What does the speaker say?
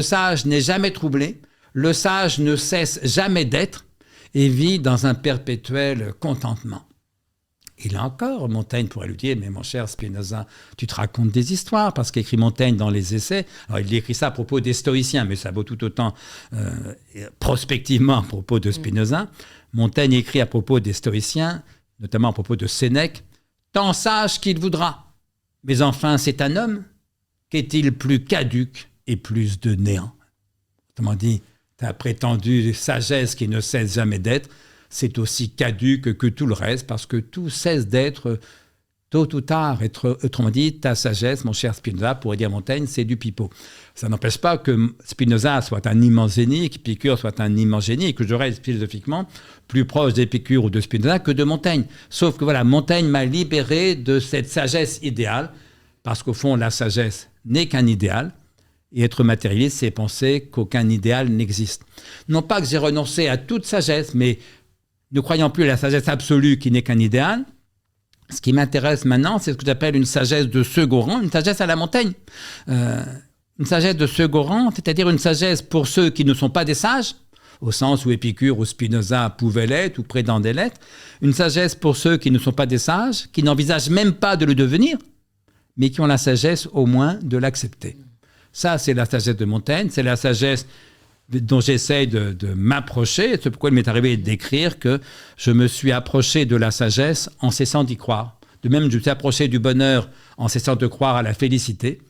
Le sage n'est jamais troublé, le sage ne cesse jamais d'être et vit dans un perpétuel contentement. Et là encore, Montaigne pourrait lui dire, mais mon cher Spinoza, tu te racontes des histoires, parce qu'écrit Montaigne dans les Essais, alors il écrit ça à propos des stoïciens, mais ça vaut tout autant prospectivement à propos de Spinoza. Montaigne écrit à propos des stoïciens, notamment à propos de Sénèque, « Tant sage qu'il voudra, mais enfin c'est un homme, qu'est-il plus caduc et plus de néant ?» Autrement dit, ta prétendue sagesse qui ne cesse jamais d'être, c'est aussi caduque que tout le reste, parce que tout cesse d'être tôt ou tard. Autrement dit, ta sagesse, mon cher Spinoza, pourrait dire Montaigne, c'est du pipeau. Ça n'empêche pas que Spinoza soit un immense génie, qu'Épicure soit un immense génie, et que je reste philosophiquement plus proche d'Épicure ou de Spinoza que de Montaigne. Sauf que voilà, Montaigne m'a libéré de cette sagesse idéale, parce qu'au fond, la sagesse n'est qu'un idéal, et être matérialiste, c'est penser qu'aucun idéal n'existe. Non pas que j'ai renoncé à toute sagesse, mais ne croyant plus à la sagesse absolue qui n'est qu'un idéal, ce qui m'intéresse maintenant, c'est ce que j'appelle une sagesse de second rang, une sagesse à la Montaigne. Une sagesse de second rang, c'est-à-dire une sagesse pour ceux qui ne sont pas des sages, au sens où Épicure ou Spinoza pouvaient l'être ou prétendaient l'être, une sagesse pour ceux qui ne sont pas des sages, qui n'envisagent même pas de le devenir, mais qui ont la sagesse au moins de l'accepter. Ça, c'est la sagesse de Montaigne, c'est la sagesse dont j'essaye de m'approcher. C'est pourquoi il m'est arrivé d'écrire que je me suis approché de la sagesse en cessant d'y croire. De même, je me suis approché du bonheur en cessant de croire à la félicité.